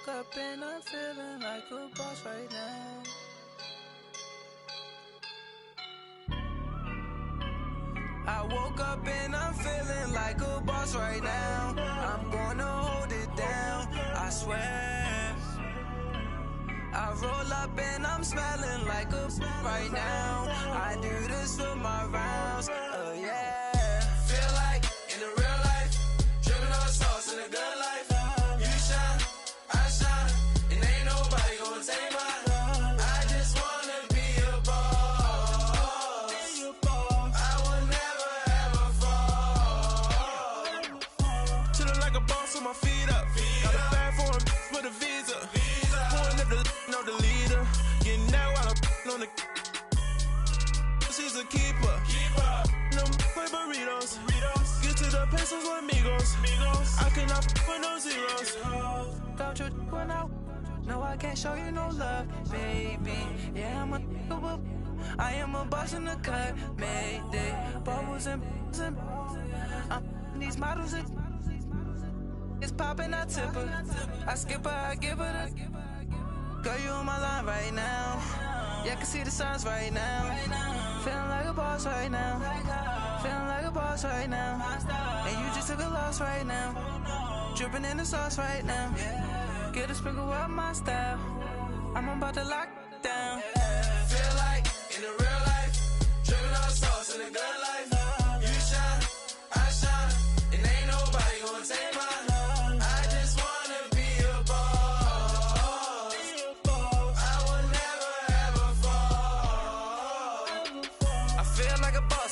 woke up and I'm feeling like a boss right now. I woke up and I'm feeling like a boss right now. I'm gonna hold it down, I swear. I roll up and I'm smelling like a right now. I do this for my rounds, yeah. Feel like in the real life, dripping on sauce in the good life. You shine, I shine, and ain't nobody gonna take mine. I just wanna be a boss. I will never ever fall. Chillin' like a boss with my feet up. Got a bag for him with a visa. Pulling up the know the leader. Getting that while I'm on the. She's a keeper. No play burritos. Get to the pesos with amigos. I cannot with no zeros. Don't you run out? No, I can't show you no love, baby. Yeah, I am a boss in the cut. Mayday. Bubbles and these models. It's popping, I tip her. I skip her, I give her the. Girl, you on my line right now. Yeah, I can see the signs right now. Feeling like a boss right now. Feeling like a boss right now. And you just took a loss right now. Dripping in the sauce right now. Get a sprinkle up my style. I'm about to lock down. Feel like in the real life, dripping on sauce in the good life. You shine, I shine, and ain't nobody gonna take mine.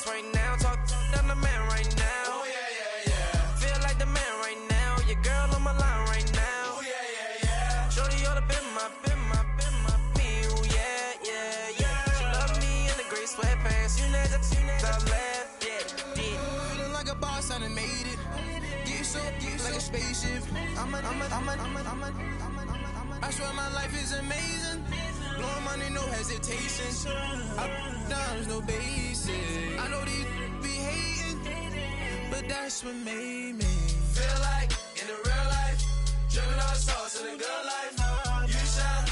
Right now, talk down the man right now. Oh yeah. Feel like the man right now. Your girl on my line right now. Oh yeah. Shorty oughta been my me. Oh yeah. She love me in the gray sweatpants. You never left. Yeah. Feeling like a boss, I done made it. Get so like a spaceship. I swear my life is amazing. Blowing money, no hesitation. Up, down, no basic. I know these be hating, but that's what made me feel like in the real life, dripping on sauce in the good life. You shine,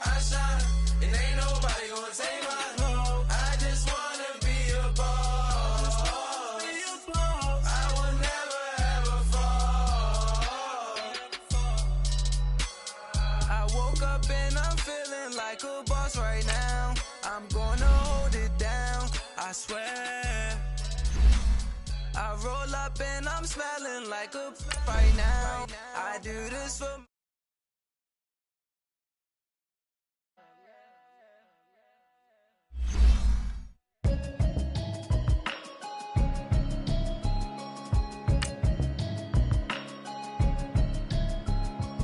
I shine, and ain't nobody gonna take mine. I just wanna be a boss. I will never ever fall. I woke up and I'm feeling like a boss right now. I'm gonna hold it down, I swear. I roll up and I'm smelling like a right now. I do this for.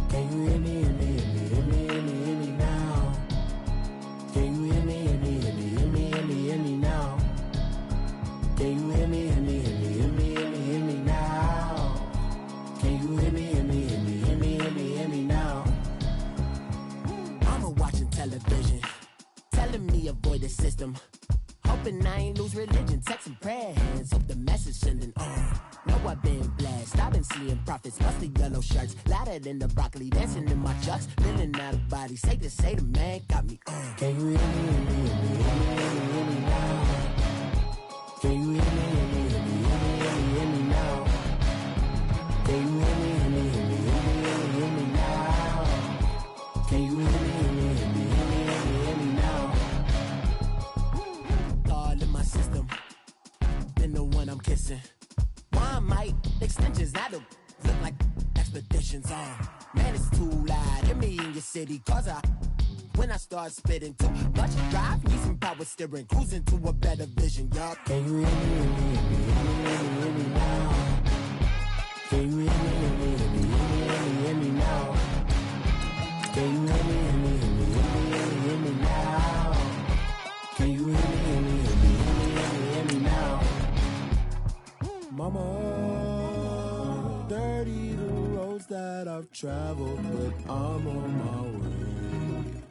Can you hear me, hear me, hear me, hear me, hear me, hear me now? Can you hear me, hear me, hear me, hear me, hear me, hear me now? Can you hear me, hear me, hear me, hear me, hear me, hear me now? Can you hear me, hear me, hear me, hear me, hear me, hear me now? Mama watching television, telling me avoid the system. Hoping I ain't lose religion, texting prayer hands, hope the message sending on. Know I've been blessed, I've been seeing prophets, busted yellow shirts, louder than the broccoli, dancing in my chucks, feeling out of body, say the man got me on. Can you hear me, hear me, hear me, hear me, hear me, hear me now? Can you hear me, hear me, hear me, hear me, hear me, hear me now? Can you hear me, hear me, hear me, hear me, hear me, hear me now? Can you hear me, hear me, hear me, hear me, hear me, hear me now? All in my system, been the one I'm kissing. One might extensions that'll look like expeditions on. Man, it's too loud. Hear me in your city, cause when I start spitting too much drive, need some power steering, cruising to a better vision, y'all. Can you hear me, hear me, hear me, hear me, hear me, hear me now? Can you hear me, hear me, hear me, hear me, hear me, hear me now? Can you hear me, hear me, hear me, hear me, hear me, hear me now? Can you hear me, hear me, hear me, hear me, hear me, hear me now? Mama, dirty the roads that I've traveled, but I'm on my way.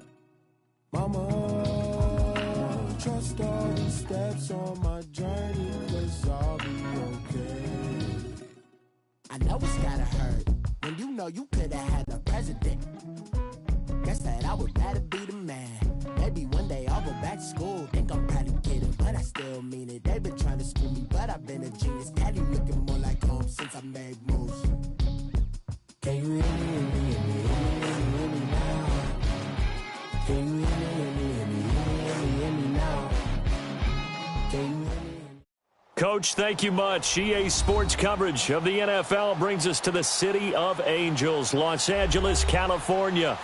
Mama, trust all the steps on my journey, 'cause I'll be okay. I know it's gotta hurt when you know you could've had a president. I would rather be the man. Maybe one day I'll go back to school. Think I'm probably kidding, but I still mean it. They've been trying to screw me, but I've been a genius. Daddy looking more like home since I made moves. Can you hear me, hear me, hear me, hear me now? Can you hear me, hear me, hear me, hear me now? Can you hear me? Coach, thank you much. EA Sports coverage of the NFL brings us to the City of Angels, Los Angeles, California.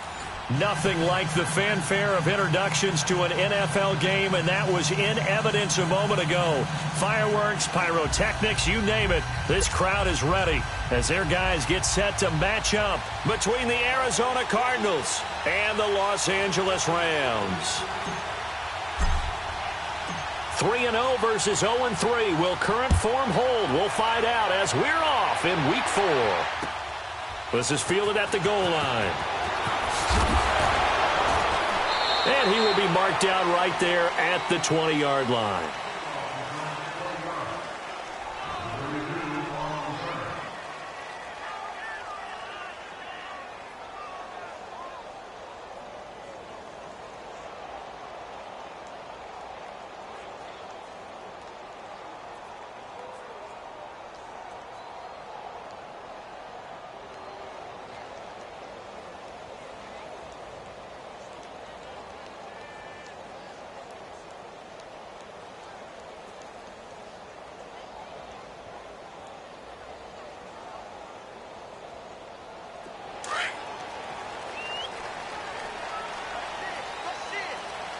Nothing like the fanfare of introductions to an NFL game, and that was in evidence a moment ago. Fireworks, pyrotechnics, you name it. This crowd is ready as their guys get set to match up between the Arizona Cardinals and the Los Angeles Rams. 3-0 versus 0-3. Will current form hold? We'll find out as we're off in Week 4. This is fielded at the goal line. And he will be marked down right there at the 20-yard line.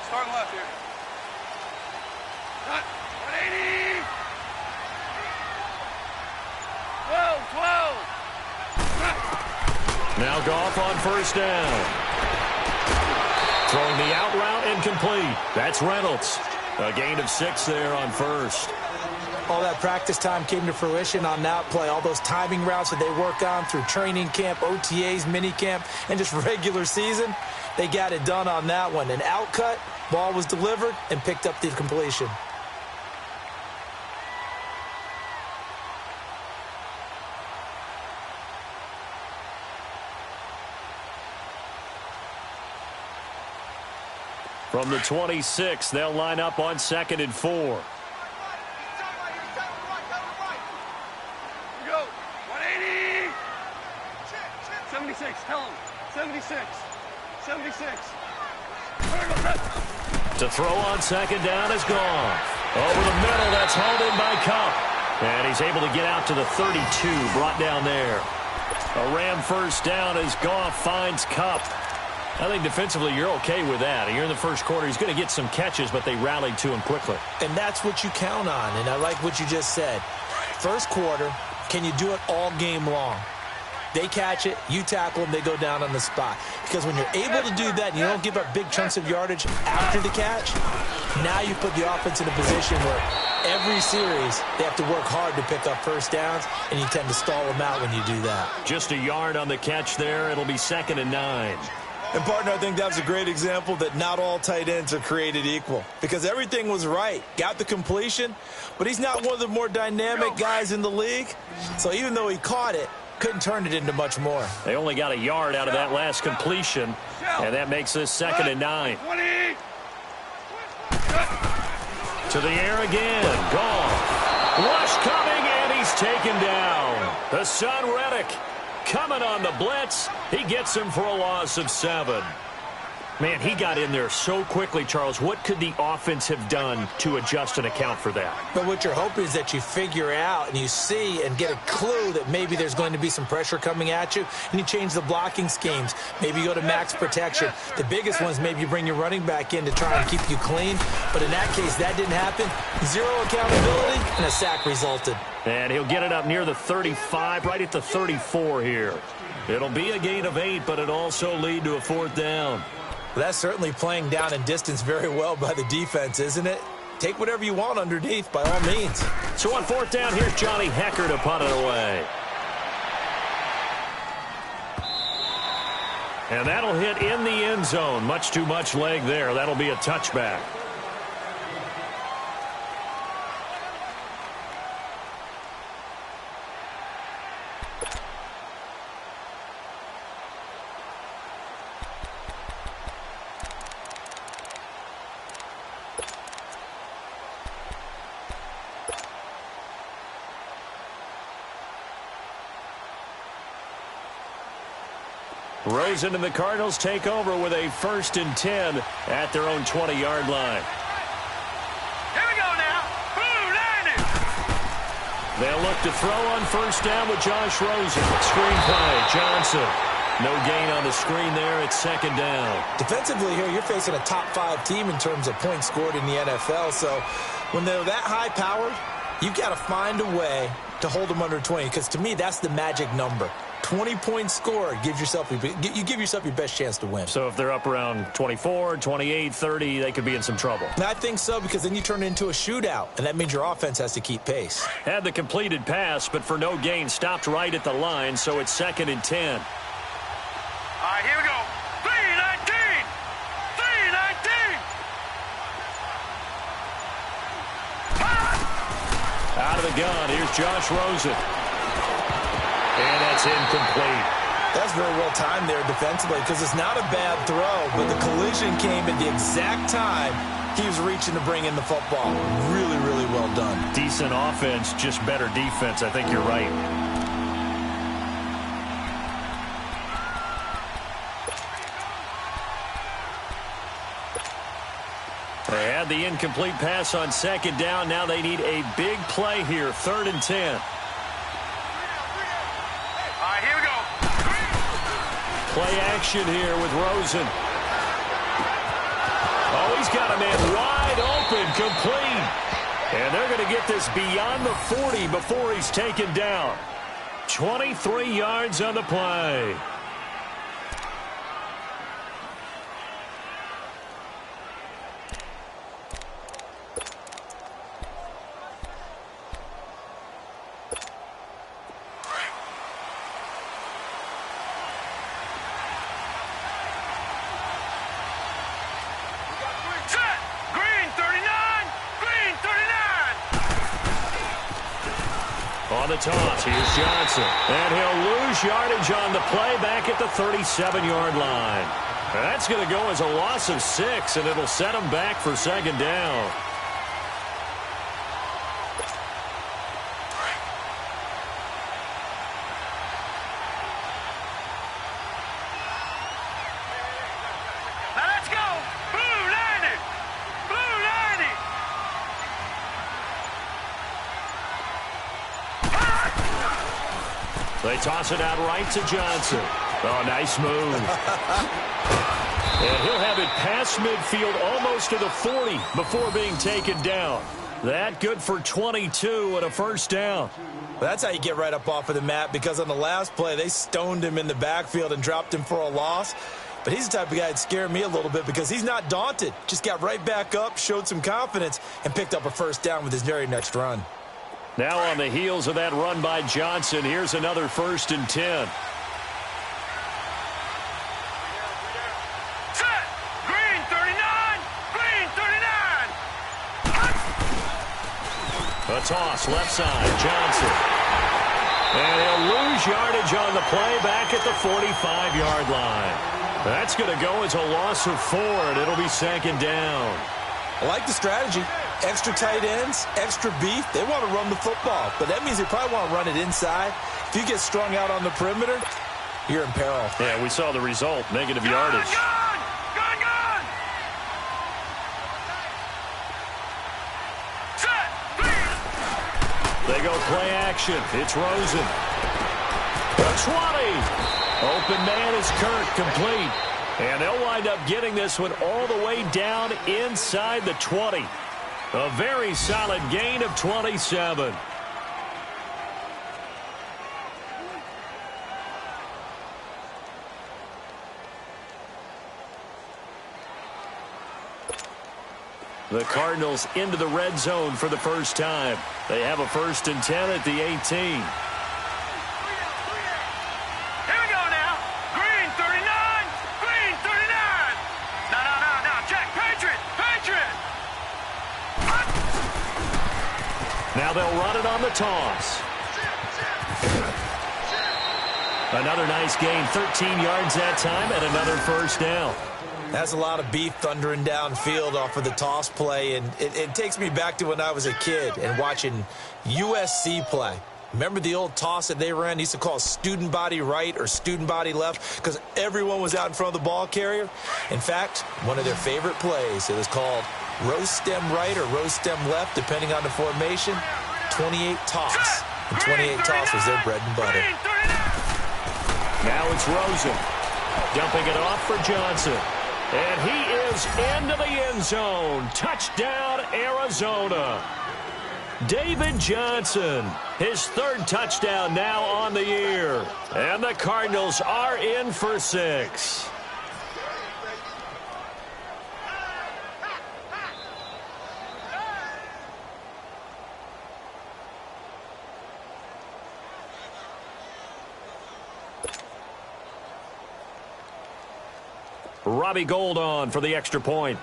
Starting left here. Cut. 180. 12. Now Goff on first down. Throwing the out route incomplete. That's Reynolds. A gain of 6 there on first. All that practice time came to fruition on that play. All those timing routes that they work on through training camp, OTAs, mini camp, and just regular season, they got it done on that one. An out cut, ball was delivered, and picked up the completion. From the 26, they'll line up on 2nd and 4. Go. 180. 76. Tell him. 76. 76. To throw on 2nd down is gone. Over the middle, that's hauled in by Kupp. And he's able to get out to the 32, brought down there. A Ram first down as Goff finds Kupp. I think defensively you're okay with that. Here in the first quarter, he's going to get some catches, but they rallied to him quickly. And that's what you count on, and I like what you just said. First quarter, can you do it all game long? They catch it, you tackle them, they go down on the spot. Because when you're able to do that and you don't give up big chunks of yardage after the catch, now you put the offense in a position where every series they have to work hard to pick up first downs, and you tend to stall them out when you do that. Just a yard on the catch there. It'll be 2nd and 9. And, partner, I think that was a great example that not all tight ends are created equal. Because everything was right. Got the completion, but he's not one of the more dynamic guys in the league. So even though he caught it, couldn't turn it into much more. They only got a yard out of that last completion, and that makes this 2nd and 9. 20. To the air again. Goff. Rush coming, and he's taken down. Hassan Reddick coming on the blitz. He gets him for a loss of 7. Man, he got in there so quickly, Charles. What could the offense have done to adjust and account for that? But what you're hoping is that you figure out and you see and get a clue that maybe there's going to be some pressure coming at you, and you change the blocking schemes. Maybe you go to max protection. The biggest one is maybe you bring your running back in to try and keep you clean. But in that case, that didn't happen. 0 accountability, and a sack resulted. And he'll get it up near the 35, right at the 34 here. It'll be a gain of 8, but it also lead to a 4th down. Well, that's certainly playing down in distance very well by the defense, isn't it? Take whatever you want underneath, by all means. So on 4th down, here's Johnny Hecker to punt it away. And that'll hit in the end zone. Much too much leg there. That'll be a touchback. Rosen and the Cardinals take over with a 1st and 10 at their own 20-yard line. Here we go now. Blue landing. They'll look to throw on 1st down with Josh Rosen. Screen play, Johnson. No gain on the screen there. It's 2nd down. Defensively here, you're facing a top 5 team in terms of points scored in the NFL. So when they're that high-powered, you've got to find a way to hold them under 20, because to me, that's the magic number. 20 points scored, you give yourself your best chance to win. So if they're up around 24, 28, 30, they could be in some trouble. And I think so, because then you turn it into a shootout, and that means your offense has to keep pace. Had the completed pass, but for no gain, stopped right at the line, so it's 2nd and 10. All right, here we go. 319. 319. Out of the gun, here's Josh Rosen. And that's incomplete. That's very well timed there defensively, because it's not a bad throw, but the collision came at the exact time he was reaching to bring in the football. Really, really well done. Decent offense, just better defense. I think you're right. They had the incomplete pass on 2nd down. Now they need a big play here, 3rd and 10. All right, here we go. Play action here with Rosen. Oh, he's got a man wide open, complete. And they're going to get this beyond the 40 before he's taken down. 23 yards on the play. On the toss, here's Johnson. And he'll lose yardage on the play back at the 37-yard line. That's going to go as a loss of 6, and it'll set him back for 2nd down. Now let's go. Blue landing. Blue landing. They toss it out right to Johnson. Oh, nice move. And he'll have it past midfield almost to the 40 before being taken down. That good for 22 and a 1st down. Well, that's how you get right up off of the mat, because on the last play, they stoned him in the backfield and dropped him for a loss. But he's the type of guy that scared me a little bit, because he's not daunted. Just got right back up, showed some confidence, and picked up a 1st down with his very next run. Now on the heels of that run by Johnson, here's another 1st and 10. Set. Green 39. Green 39. A toss, left side, Johnson. And he'll lose yardage on the play back at the 45-yard line. That's going to go as a loss of 4, and it'll be 2nd down. I like the strategy. Extra tight ends, extra beef. They want to run the football, but that means they probably want to run it inside. If you get strung out on the perimeter, you're in peril. Yeah, we saw the result, negative yardage. Gun. Gun, gun. Set. They go play action. It's Rosen. The 20. Open man is Kirk, complete. And they'll wind up getting this one all the way down inside the 20. A very solid gain of 27. The Cardinals into the red zone for the first time. They have a 1st and 10 at the 18. Now they'll run it on the toss. Another nice gain, 13 yards that time, and another 1st down. That's a lot of beef thundering downfield off of the toss play, and it takes me back to when I was a kid and watching USC play. Remember the old toss that they ran? They used to call student body right or student body left because everyone was out in front of the ball carrier. In fact, one of their favorite plays, it was called rose stem right or rose stem left, depending on the formation, 28 toss. And 28 toss was their bread and butter. Now it's Rosen. Dumping it off for Johnson. And he is into the end zone. Touchdown, Arizona. David Johnson, his third touchdown now on the year. And the Cardinals are in for 6. Robbie Gould on for the extra point.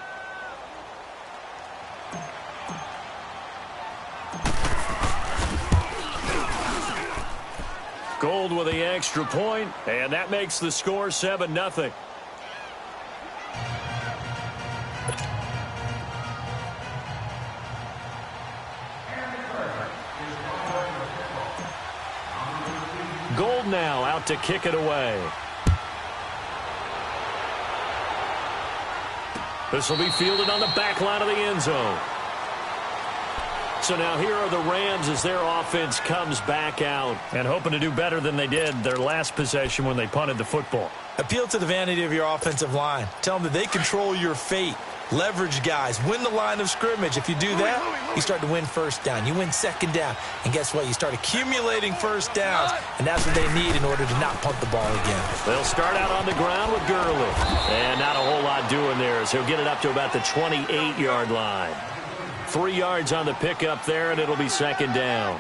Gould with the extra point, and that makes the score 7-0. Gould now out to kick it away. This will be fielded on the back line of the end zone. So now here are the Rams as their offense comes back out and hoping to do better than they did their last possession when they punted the football. Appeal to the vanity of your offensive line. Tell them that they control your fate. Leverage guys. Win the line of scrimmage. If you do that, you start to win first down. You win second down. And guess what? You start accumulating first downs. And that's what they need in order to not punt the ball again. They'll start out on the ground with Gurley. And not a whole lot doing there as he'll get it up to about the 28-yard line. 3 yards on the pickup there, and it'll be second down.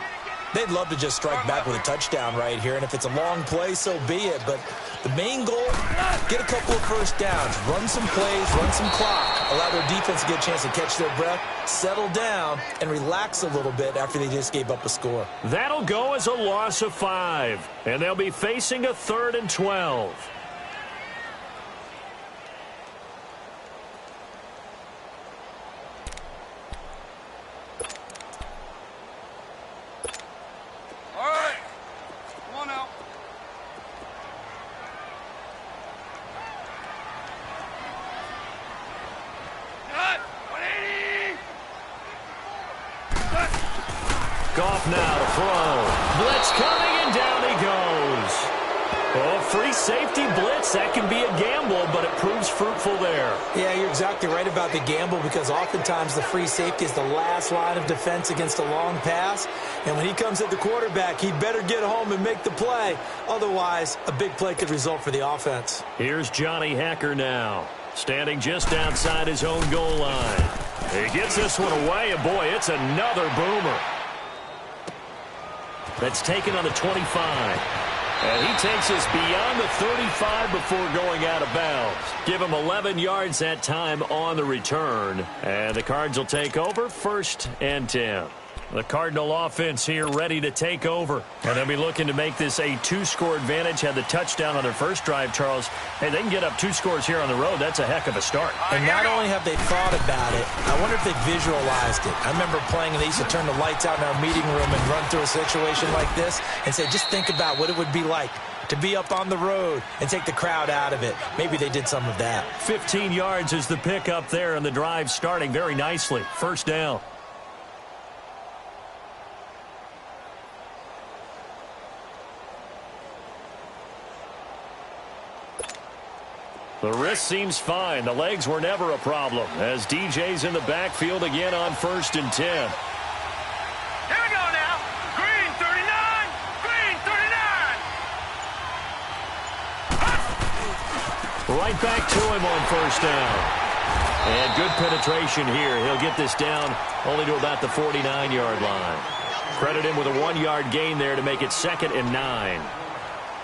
They'd love to just strike back with a touchdown right here, and if it's a long play, so be it. But the main goal, get a couple of first downs, run some plays, run some clock, allow their defense to get a chance to catch their breath, settle down, and relax a little bit after they just gave up a score. That'll go as a loss of 5, and they'll be facing a 3rd and 12. Goff now to throw. Blitz coming, and down he goes. Oh, free safety blitz. That can be a gamble, but it proves fruitful there. Yeah, you're exactly right about the gamble because oftentimes the free safety is the last line of defense against a long pass. And when he comes at the quarterback, he'd better get home and make the play. Otherwise, a big play could result for the offense. Here's Johnny Hacker now, standing just outside his own goal line. He gets this one away, and boy, it's another boomer. That's taken on the 25. And he takes us beyond the 35 before going out of bounds. Give him 11 yards that time on the return. And the Cards will take over 1st and 10. The Cardinal offense here ready to take over. And they'll be looking to make this a 2-score advantage. Had the touchdown on their first drive, Charles. Hey, they can get up 2 scores here on the road. That's a heck of a start. And not only have they thought about it, I wonder if they visualized it. I remember playing and they used to turn the lights out in our meeting room and run through a situation like this and say, just think about what it would be like to be up on the road and take the crowd out of it. Maybe they did some of that. 15 yards is the pickup there, and the drive starting very nicely. 1st down. The wrist seems fine. The legs were never a problem as DJ's in the backfield again on 1st and 10. Here we go now. Green 39. Green 39. Right back to him on 1st down. And good penetration here. He'll get this down only to about the 49-yard line. Credit him with a 1-yard gain there to make it 2nd and 9.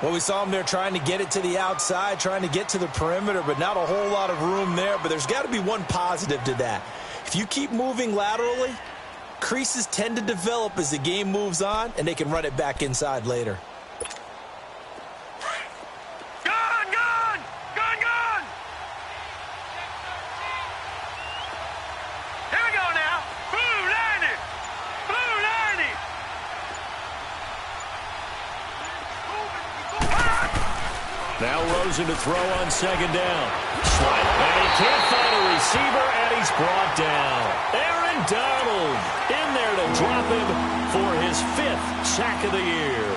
Well, we saw him there trying to get it to the outside, trying to get to the perimeter, but not a whole lot of room there. But there's got to be one positive to that. If you keep moving laterally, creases tend to develop as the game moves on, and they can run it back inside later. Gun, gun, gun, gun. Here we go now. Blue 90. Blue 90. Now Rosen to throw on second down. Slide, and he can't find a receiver, and he's brought down. Aaron Donald in there to drop him for his 5th sack of the year.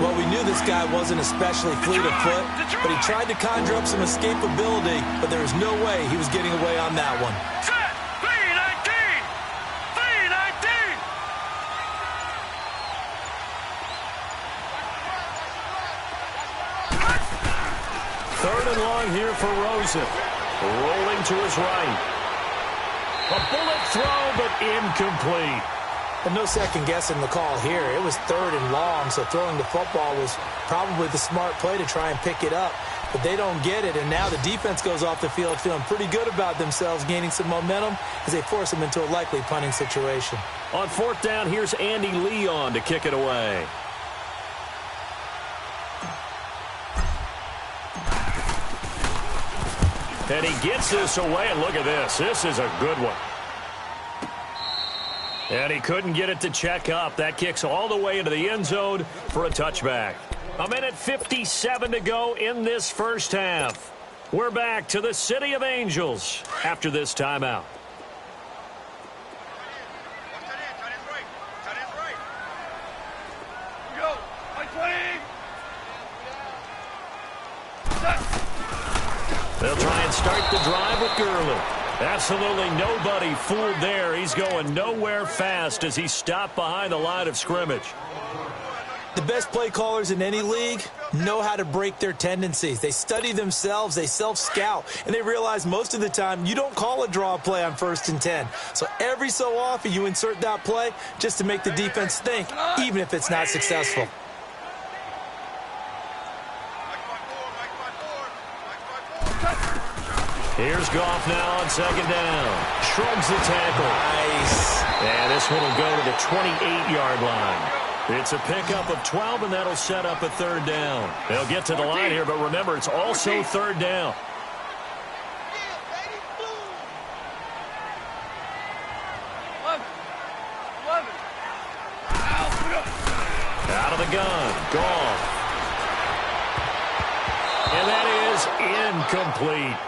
Well, we knew this guy wasn't especially fleet of foot, but he tried to conjure up some escapability, but there was no way he was getting away on that one. Set. 319. 319. Third and long here for Rosen. Rolling to his right. A bullet throw, but incomplete. And no second guessing the call here. It was 3rd and long, so throwing the football was probably the smart play to try and pick it up. But they don't get it, and now the defense goes off the field feeling pretty good about themselves, gaining some momentum as they force them into a likely punting situation. On 4th down, here's Andy Leon to kick it away. And he gets this away, and look at this. This is a good one. And he couldn't get it to check up. That kicks all the way into the end zone for a touchback. 1:57 to go in this first half. We're back to the City of Angels after this timeout. Go. Right play. They'll try and start the drive with Gurley. Absolutely nobody fooled there. He's going nowhere fast as he stopped behind the line of scrimmage. The best play callers in any league know how to break their tendencies. They study themselves, they self-scout, and they realize most of the time you don't call a draw play on 1st and 10. So every so often you insert that play just to make the defense think, even if it's not successful. Here's Goff now on second down. Shrugs the tackle. Nice. And this one will go to the 28-yard line. It's a pickup of 12, and that'll set up a 3rd down. They'll get to the line here, but remember, it's also 3rd down. Out of the gun. Goff. And that is incomplete.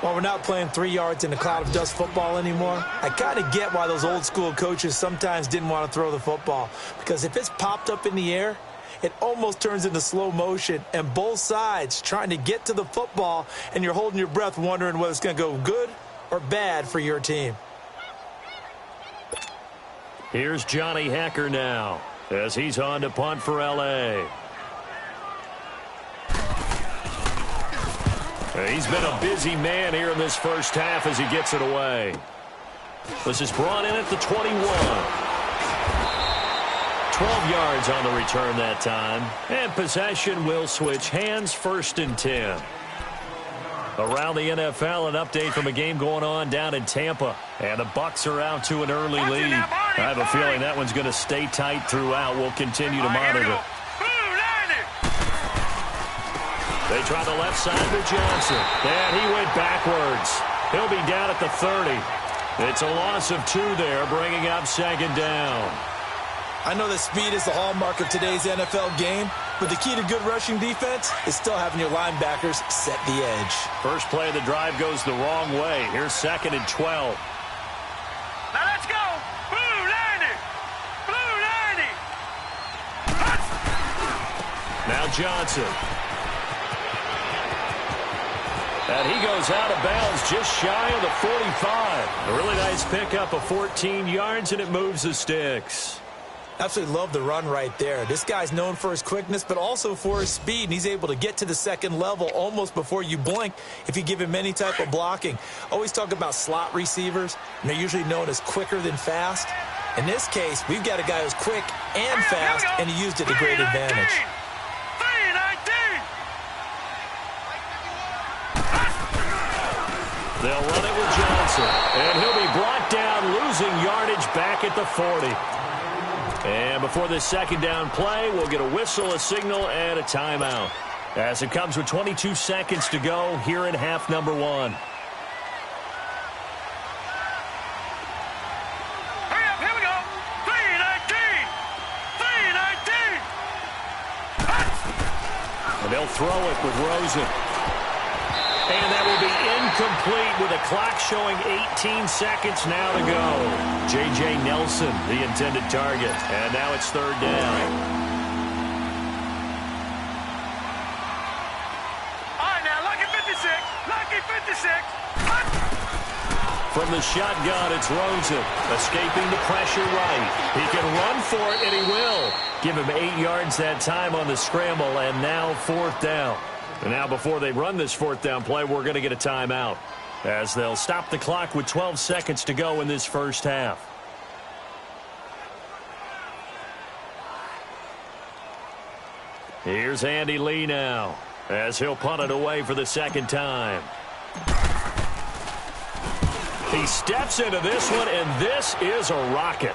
While we're not playing 3 yards in a cloud of dust football anymore, I kind of get why those old school coaches sometimes didn't want to throw the football. Because if it's popped up in the air, it almost turns into slow motion, and both sides trying to get to the football, and you're holding your breath wondering whether it's going to go good or bad for your team. Here's Johnny Hacker now as he's on to punt for L.A. He's been a busy man here in this first half as he gets it away. This is brought in at the 21. 12 yards on the return that time. And possession will switch hands, 1st and 10. Around the NFL, an update from a game going on down in Tampa. And the Bucs are out to an early lead. I have a feeling that one's going to stay tight throughout. We'll continue to monitor. They try the left side with Johnson. And he went backwards. He'll be down at the 30. It's a loss of 2 there, bringing up 2nd down. I know that speed is the hallmark of today's NFL game, but the key to good rushing defense is still having your linebackers set the edge. First play of the drive goes the wrong way. Here's 2nd and 12. Now let's go. Blue 90. Blue 90. Now Johnson. And he goes out of bounds just shy of the 45. A really nice pickup of 14 yards, and it moves the sticks. Absolutely love the run right there. This guy's known for his quickness, but also for his speed, and he's able to get to the 2nd level almost before you blink if you give him any type of blocking. Always talk about slot receivers, and they're usually known as quicker than fast. In this case, we've got a guy who's quick and fast, and he used it to great advantage. They'll run it with Johnson, and he'll be brought down, losing yardage back at the 40. And before this 2nd down play, we'll get a whistle, a signal, and a timeout. As it comes with 22 seconds to go here in half number 1. Hurry up, here we go. 319. 319. And they'll They'll throw it with Rosen. And that will be incomplete with a clock showing 18 seconds now to go. J.J. Nelson, the intended target. And now it's third down. All right, now, lucky 56. Lucky 56. From the shotgun, it's Rosen. Escaping the pressure right. He can run for it, and he will. Give him 8 yards that time on the scramble, and now fourth down. And now before they run this fourth down play, we're going to get a timeout, as they'll stop the clock with 12 seconds to go in this first half. Here's Andy Lee now, as he'll punt it away for the second time. He steps into this one, and this is a rocket.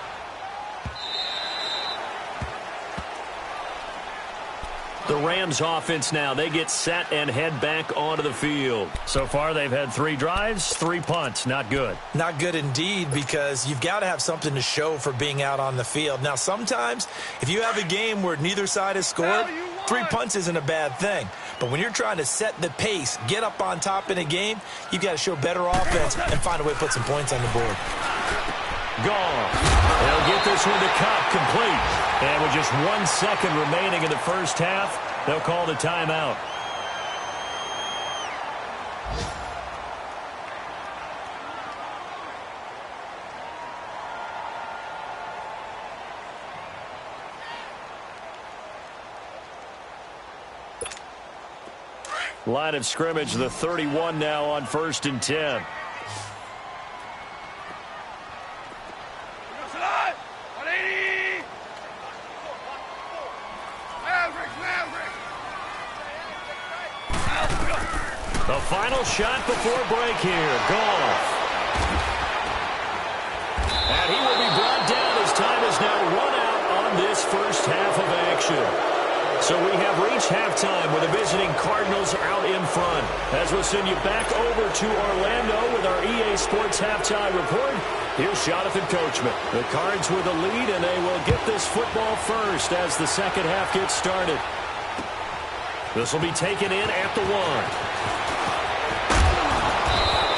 The Rams offense now, they get set and head back onto the field. So far, they've had 3 drives, 3 punts. Not good. Not good indeed, because you've got to have something to show for being out on the field. Now, sometimes, if you have a game where neither side has scored, 3 punts isn't a bad thing. But when you're trying to set the pace, get up on top in a game, you've got to show better offense and find a way to put some points on the board. Gone. They'll get this one to Cup, complete. And with just 1 second remaining in the first half, they'll call the timeout. Line of scrimmage, the 31 now on 1st and 10. The final shot before break here. Goff. And he will be brought down as time is now run out on this first half of action. So we have reached halftime with the visiting Cardinals out in front. As we'll send you back over to Orlando with our EA Sports Halftime Report, here's Jonathan Coachman. The Cards with a lead, and they will get this football first as the second half gets started. This will be taken in at the 1.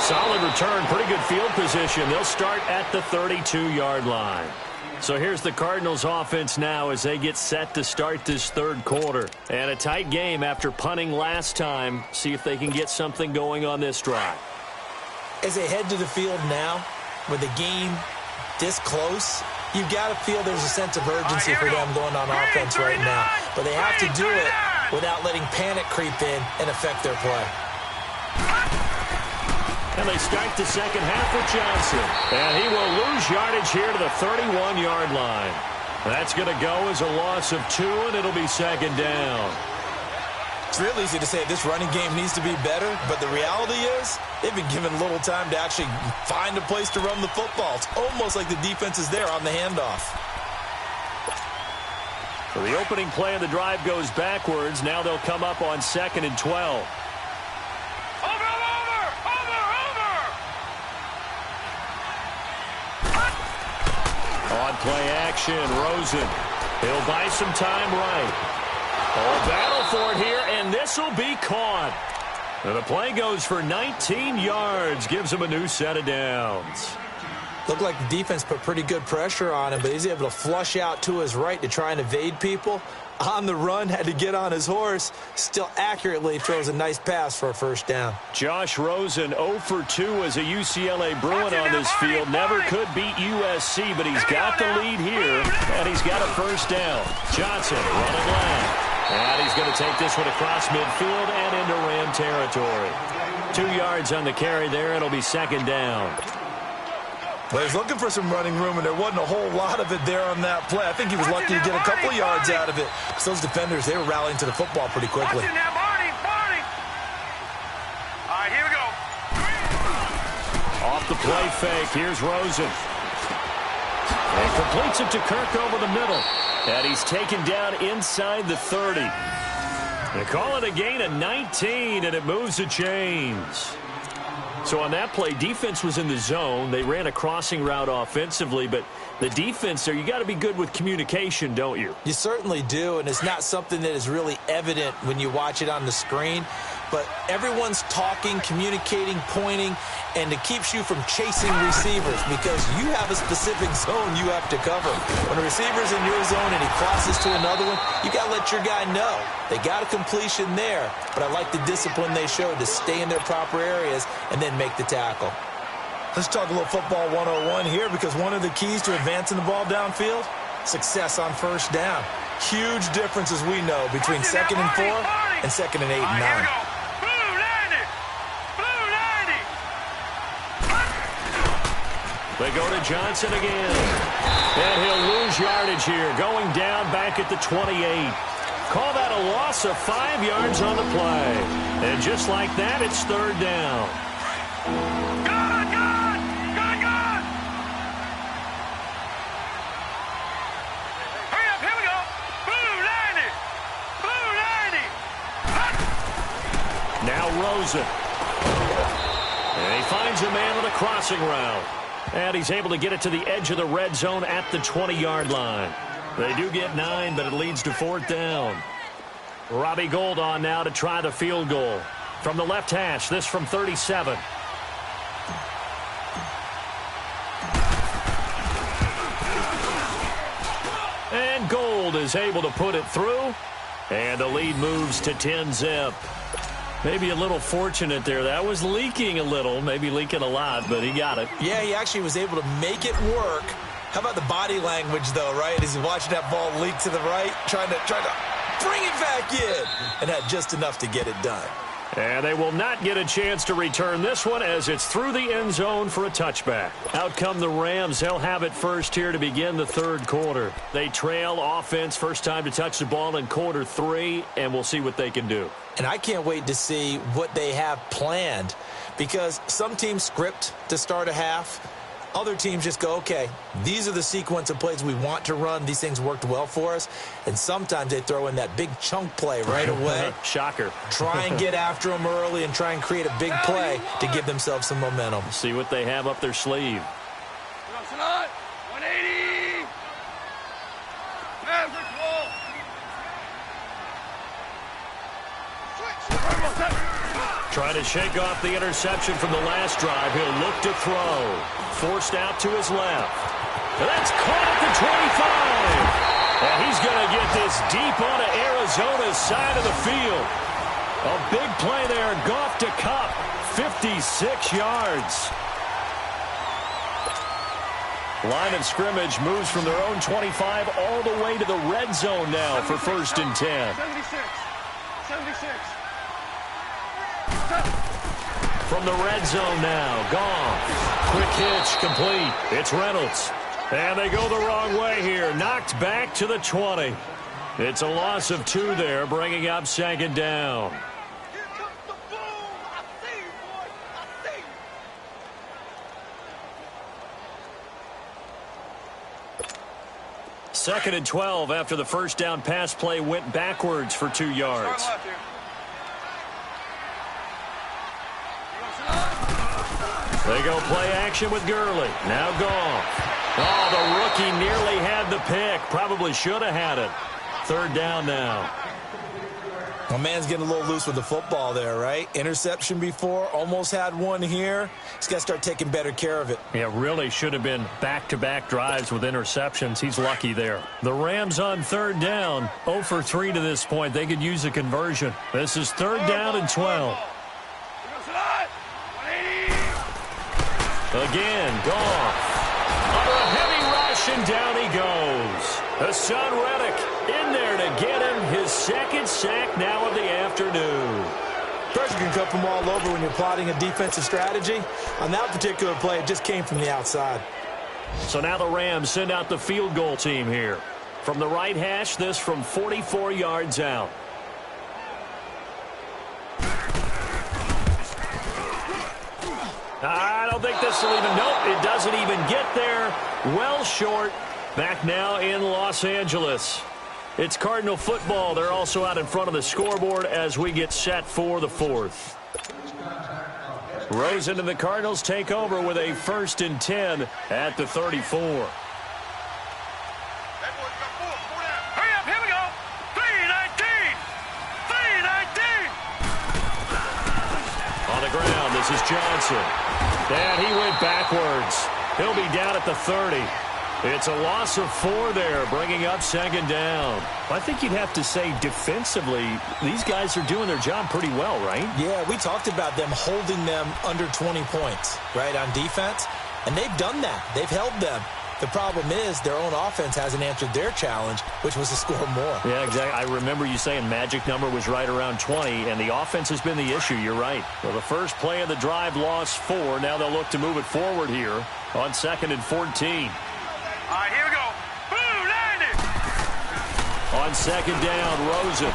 Solid return, pretty good field position. They'll start at the 32-yard line. So here's the Cardinals offense now as they get set to start this third quarter. And a tight game after punting last time. See if they can get something going on this drive. As they head to the field now, with the game this close, you've got to feel there's a sense of urgency for them going on offense right now. But they have to do it without letting panic creep in and affect their play. And they start the second half with Johnson. And he will lose yardage here to the 31-yard line. That's going to go as a loss of 2, and it'll be second down. It's real easy to say this running game needs to be better, but the reality is they've been given little time to actually find a place to run the football. It's almost like the defense is there on the handoff. So the opening play of the drive goes backwards. Now they'll come up on 2nd and 12. On play action, Rosen. He'll buy some time right. Oh, battle for it here, and this will be caught. And the play goes for 19 yards, gives him a new set of downs. Looked like the defense put pretty good pressure on him, but he's able to flush out to his right to try and evade people. On the run, had to get on his horse. Still accurately throws a nice pass for a first down. Josh Rosen 0 for 2 as a UCLA Bruin on this field. Never could beat USC, but he's got the lead here, and he's got a first down. Johnson running left. And he's going to take this one across midfield and into Ram territory. 2 yards on the carry there. It'll be second down. Well, he's looking for some running room, and there wasn't a whole lot of it there on that play. I think he was lucky to get a couple yards out of it. Because those defenders, they were rallying to the football pretty quickly. All right, here we go. Off the play fake, here's Rosen. And completes it to Kirk over the middle. And he's taken down inside the 30. They call it a gain of 19, and it moves the chains. So on that play, defense was in the zone. They ran a crossing route offensively, but the defense there, you got to be good with communication, don't you? You certainly do, and it's not something that is really evident when you watch it on the screen. But everyone's talking, communicating, pointing, and it keeps you from chasing receivers because you have a specific zone you have to cover. When a receiver's in your zone and he crosses to another one, you got to let your guy know. They got a completion there, but I like the discipline they showed to stay in their proper areas and then make the tackle. Let's talk a little football 101 here because one of the keys to advancing the ball downfield, success on first down. Huge difference, as we know, between 2nd and 4 and 2nd and 8 and 9. They go to Johnson again. And he'll lose yardage here, going down back at the 28. Call that a loss of 5 yards on the play. And just like that, it's 3rd down. Good! Hurry up, here we go. Blue 90! Now Rosen. And he finds a man on a crossing route. And he's able to get it to the edge of the red zone at the 20-yard line. They do get 9, but it leads to 4th down. Robbie Gould on now to try the field goal. From the left hash, this from 37. And Gould is able to put it through. And the lead moves to 10-zip. Maybe a little fortunate there. That was leaking a little, maybe leaking a lot, but he got it. Yeah, he actually was able to make it work. How about the body language, though, right? As he's watching that ball leak to the right, trying to bring it back in, and had just enough to get it done. And they will not get a chance to return this one as it's through the end zone for a touchback. Out come the Rams. They'll have it first here to begin the 3rd quarter. They trail offense, first time to touch the ball in quarter 3, and we'll see what they can do. And I can't wait to see what they have planned because some teams script to start a half. Other teams just go, okay, these are the sequence of plays we want to run. These things worked well for us. And sometimes they throw in that big chunk play right away. Shocker. Try and get after them early and try and create a big play to give themselves some momentum. See what they have up their sleeve. 180! Trying to shake off the interception from the last drive. He'll look to throw. Forced out to his left. That's caught at the 25. And he's going to get this deep onto Arizona's side of the field. A big play there. Goff to Kupp. 56 yards. Line of scrimmage moves from their own 25 all the way to the red zone now for 1st and 10. 76. From the red zone now, Goff. Quick hitch, complete. It's Reynolds. And they go the wrong way here. Knocked back to the 20. It's a loss of 2 there, bringing up 2nd down. Here comes the boom! I see you, boy! I see you! 2nd and 12 after the first down pass play went backwards for 2 yards. They go play action with Gurley. Now Goff. Oh, the rookie nearly had the pick. Probably should have had it. 3rd down now. My man's getting a little loose with the football there, right? Interception before, almost had one here. He's got to start taking better care of it. Yeah, really should have been back-to-back drives with interceptions. He's lucky there. The Rams on 3rd down. 0 for 3 to this point. They could use a conversion. This is 3rd down and 12. Again, Goff. Under a heavy rush, and down he goes. Hassan Reddick in there to get him his 2nd sack now of the afternoon. Pressure can come from all over when you're plotting a defensive strategy. On that particular play, it just came from the outside. So now the Rams send out the field goal team here. From the right hash, this from 44 yards out. I don't think this will even, nope, it doesn't even get there. Well short. Back now in Los Angeles. It's Cardinal football. They're also out in front of the scoreboard as we get set for the 4th. Rosen and the Cardinals take over with a 1st and 10 at the 34. Hurry up, here we go. 3-19. 3-19. On the ground, this is Johnson. And he went backwards. He'll be down at the 30. It's a loss of 4 there, bringing up 2nd down. I think you'd have to say defensively, these guys are doing their job pretty well, right? Yeah, we talked about them holding them under 20 points, right, on defense. And they've done that. They've held them. The problem is their own offense hasn't answered their challenge, which was to score more. Yeah, exactly. I remember you saying magic number was right around 20, and the offense has been the issue. You're right. Well, the first play of the drive lost 4. Now they'll look to move it forward here on 2nd and 14. All right, here we go. Boom, landed. On 2nd down, Rosen.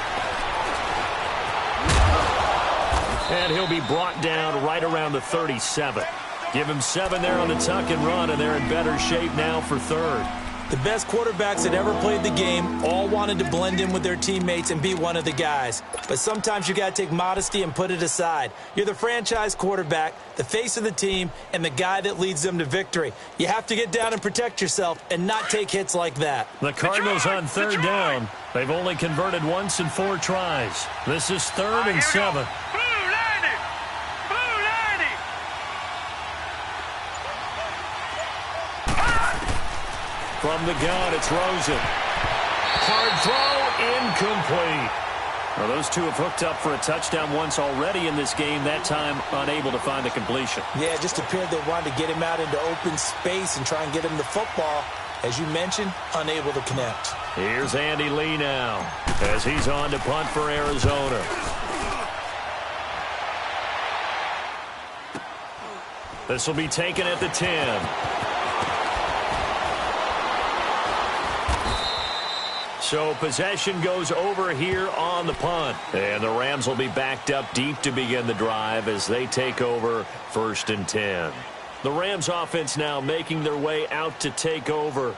And he'll be brought down right around the 37. Give him 7 there on the tuck and run, and they're in better shape now for 3rd. The best quarterbacks that ever played the game all wanted to blend in with their teammates and be one of the guys. But sometimes you got to take modesty and put it aside. You're the franchise quarterback, the face of the team, and the guy that leads them to victory. You have to get down and protect yourself and not take hits like that. The Cardinals on 3rd down. They've only converted once in 4 tries. This is 3rd and 7. Boom, landed. Boom, landed. From the gun, it's Rosen. Hard throw, incomplete. Well, those two have hooked up for a touchdown once already in this game, that time unable to find the completion. Yeah, it just appeared they wanted to get him out into open space and try and get him the football. As you mentioned, unable to connect. Here's Andy Lee now as he's on to punt for Arizona. This will be taken at the 10. So possession goes over here on the punt. And the Rams will be backed up deep to begin the drive as they take over 1st and 10. The Rams offense now making their way out to take over.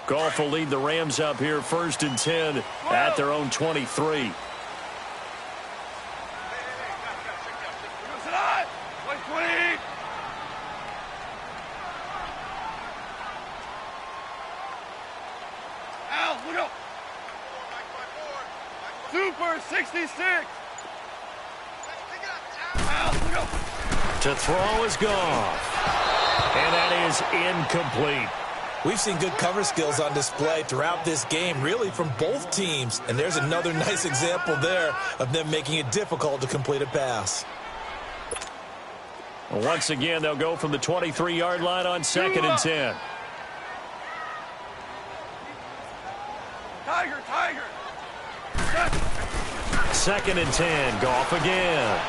Goff will lead the Rams up here 1st and 10 at their own 23. Super 66. To throw is Goff. And that is incomplete. We've seen good cover skills on display throughout this game, really from both teams. And there's another nice example there of them making it difficult to complete a pass. Once again, they'll go from the 23-yard line on 2nd and 10. Tiger, Tiger. 2nd and 10. Goff again.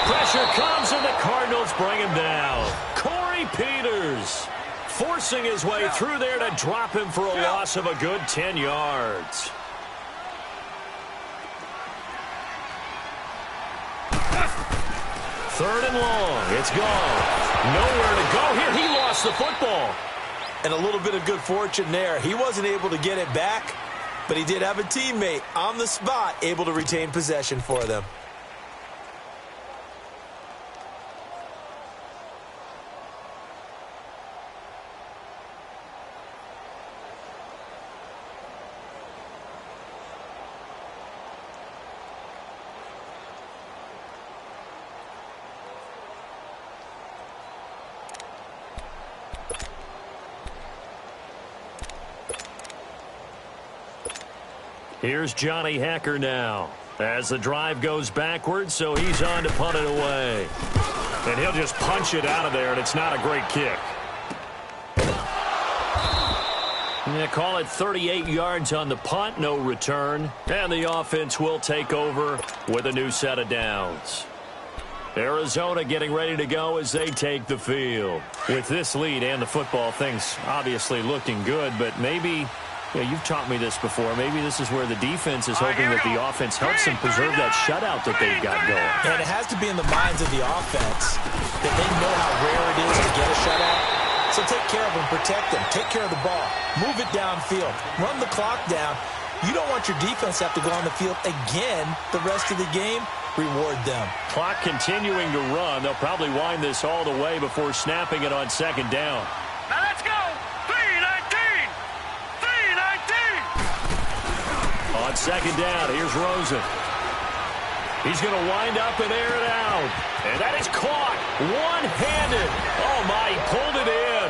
Pressure comes, and the Cardinals bring him down. Corey Peters forcing his way through there to drop him for a loss of a good 10 yards. Third and long. It's gone. Nowhere to go here. He lost the football. And a little bit of good fortune there. He wasn't able to get it back, but he did have a teammate on the spot able to retain possession for them. Here's Johnny Hacker now as the drive goes backwards, so he's on to punt it away. And he'll just punch it out of there, and it's not a great kick. They call it 38 yards on the punt, no return. And the offense will take over with a new set of downs. Arizona getting ready to go as they take the field. With this lead and the football, things obviously looking good, but maybe... Yeah, you've taught me this before. Maybe this is where the defense is hoping that the offense helps them preserve that shutout that they've got going. And it has to be in the minds of the offense that they know how rare it is to get a shutout. So take care of them, protect them, take care of the ball, move it downfield, run the clock down. You don't want your defense to have to go on the field again the rest of the game. Reward them. Clock continuing to run. They'll probably wind this all the way before snapping it on second down. Now let's go. 3-19. 3-19. On second down, here's Rosen. He's going to wind up and air it out. And that is caught one-handed. Oh, my, he pulled it in.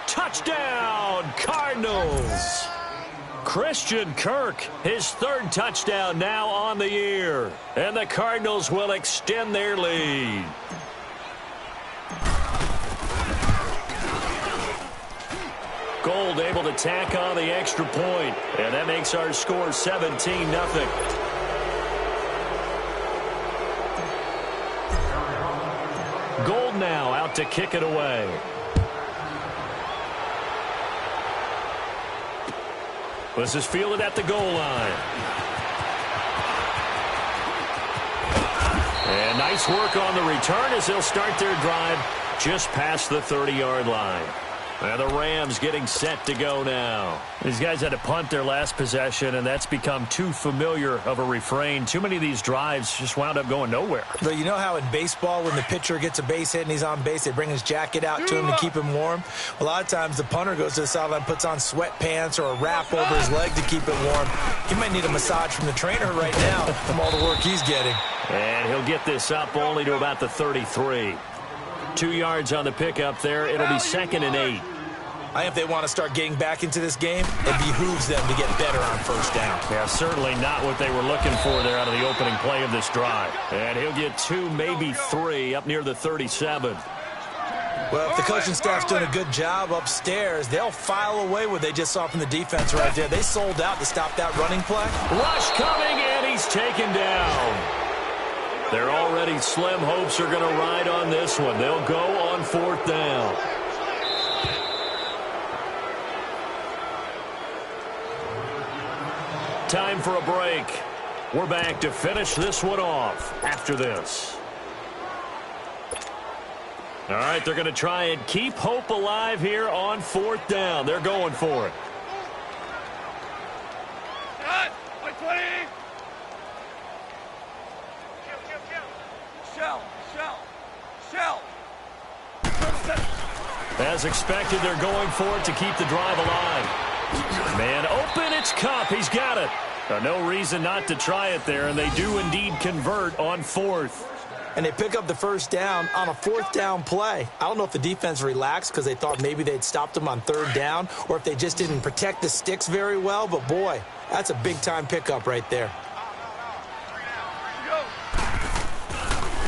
Touchdown, Cardinals. Christian Kirk, his third touchdown now on the year. And the Cardinals will extend their lead. Gold able to tack on the extra point. And that makes our score 17-0. Gold now out to kick it away. This is fielded at the goal line. And nice work on the return as they'll start their drive just past the 30-yard line. And the Rams getting set to go now. These guys had to punt their last possession, and that's become too familiar of a refrain. Too many of these drives just wound up going nowhere. But you know how in baseball, when the pitcher gets a base hit and he's on base, they bring his jacket out to him to keep him warm? A lot of times the punter goes to the sideline, puts on sweatpants or a wrap over his leg to keep it warm. He might need a massage from the trainer right now from all the work he's getting. And he'll get this up only to about the 33. 2 yards on the pickup there. It'll be 2nd and 8. I think if they want to start getting back into this game, it behooves them to get better on first down. Yeah, certainly not what they were looking for there out of the opening play of this drive. And he'll get 2, maybe 3, up near the 37. Well, if the coaching staff's doing a good job upstairs, they'll file away what they just saw from the defense right there. They sold out to stop that running play. Rush coming, and he's taken down. Their already slim hopes are going to ride on this one. They'll go on 4th down. Time for a break. We're back to finish this one off after this. All right, they're going to try and keep hope alive here on 4th down. They're going for it. Cut. 20. Shell. As expected, they're going for it to keep the drive alive. Man open, it's Kupp. He's got it. No reason not to try it there, and they do indeed convert on 4th. And they pick up the first down on a 4th down play. I don't know if the defense relaxed because they thought maybe they'd stopped them on 3rd down or if they just didn't protect the sticks very well. But, boy, that's a big-time pickup right there.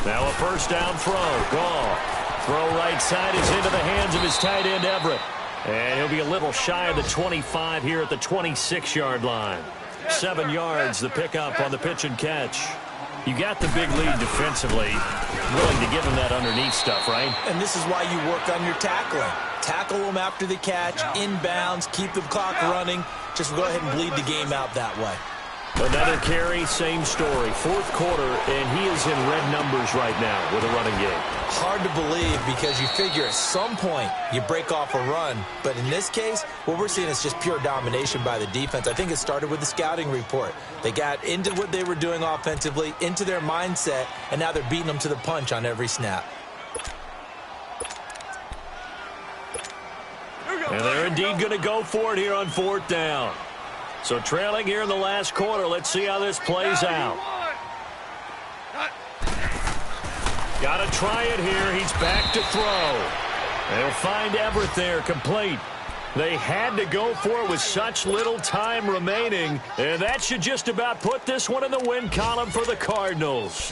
Now a first down throw. Goff. Throw right side is into the hands of his tight end, Everett. And he'll be a little shy of the 25 here at the 26-yard line. 7 yards, the pickup on the pitch and catch. You got the big lead defensively. Willing to give him that underneath stuff, right? And this is why you work on your tackling. Tackle them after the catch, inbounds, keep the clock running. Just go ahead and bleed the game out that way. Another carry, same story. 4th quarter, and he is in red numbers right now with a running game. Hard to believe because you figure at some point you break off a run. But in this case, what we're seeing is just pure domination by the defense. I think it started with the scouting report. They got into what they were doing offensively, into their mindset, and now they're beating them to the punch on every snap. And they're indeed going to go for it here on 4th down. So trailing here in the last quarter. Let's see how this plays out. Got to try it here. He's back to throw. They'll find Everett there, complete. They had to go for it with such little time remaining. And that should just about put this one in the win column for the Cardinals.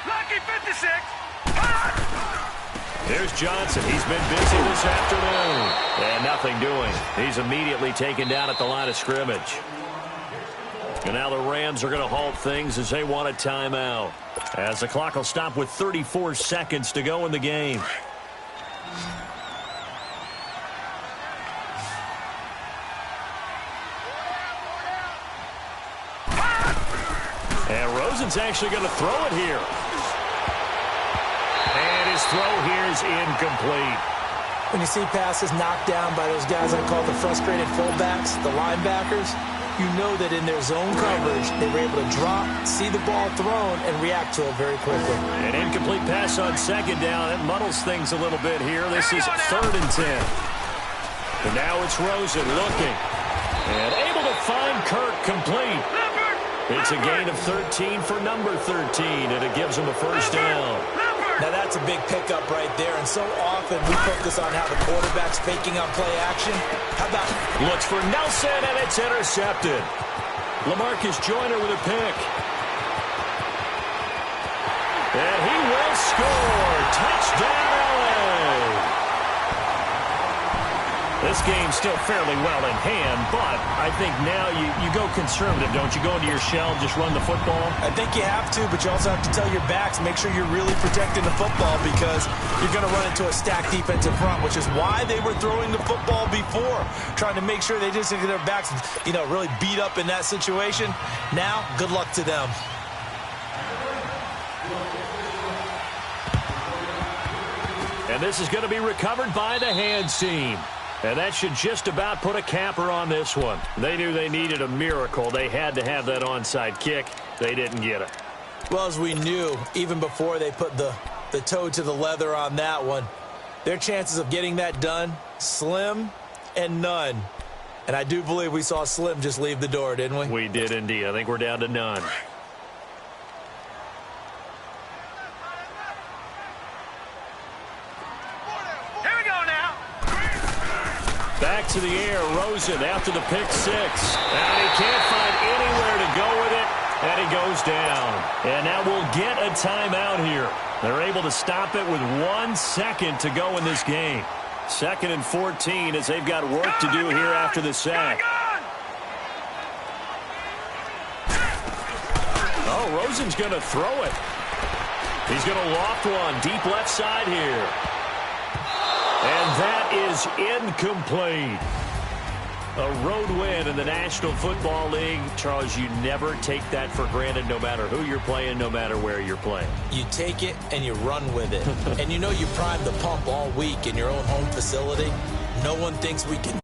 Lucky 56. There's Johnson. He's been busy this afternoon. And nothing doing. He's immediately taken down at the line of scrimmage. And now the Rams are going to halt things as they want a timeout. As the clock will stop with 34 seconds to go in the game. Rosen's actually going to throw it here. And his throw here is incomplete. When you see passes knocked down by those guys I call the frustrated fullbacks, the linebackers, you know that in their zone coverage, they were able to drop, see the ball thrown, and react to it very quickly. An incomplete pass on second down. It muddles things a little bit here. This is 3rd and 10. And now it's Rosen looking. And able to find Kirk complete. It's a gain of 13 for number 13, and it gives him a first down. Now that's a big pickup right there, and so often we focus on how the quarterback's faking on play action. How about... Looks for Nelson, and it's intercepted. LaMarcus Joyner with a pick. And he will score. Touchdown, LA. This game's still fairly well in hand, but I think now you go conservative, don't you? Go into your shell, just run the football? I think you have to, but you also have to tell your backs, make sure you're really protecting the football because you're going to run into a stacked defensive front, which is why they were throwing the football before, trying to make sure they just get their backs, really beat up in that situation. Now, good luck to them. And this is going to be recovered by the HansT team. And that should just about put a capper on this one. They knew they needed a miracle. They had to have that onside kick. They didn't get it. Well, as we knew, even before they put the toe to the leather on that one, their chances of getting that done, slim and none. And I do believe we saw Slim just leave the door, didn't we? We did indeed. I think we're down to none. Back to the air, Rosen after the pick six. And he can't find anywhere to go with it, and he goes down. And now we'll get a timeout here. They're able to stop it with 1 second to go in this game. 2nd and 14 as they've got work to do here after the sack. Oh, Rosen's going to throw it. He's going to loft one deep left side here. And that is incomplete. A road win in the National Football League. Charles, you never take that for granted no matter who you're playing, no matter where you're playing. You take it and you run with it. And you primed the pump all week in your own home facility. No one thinks we can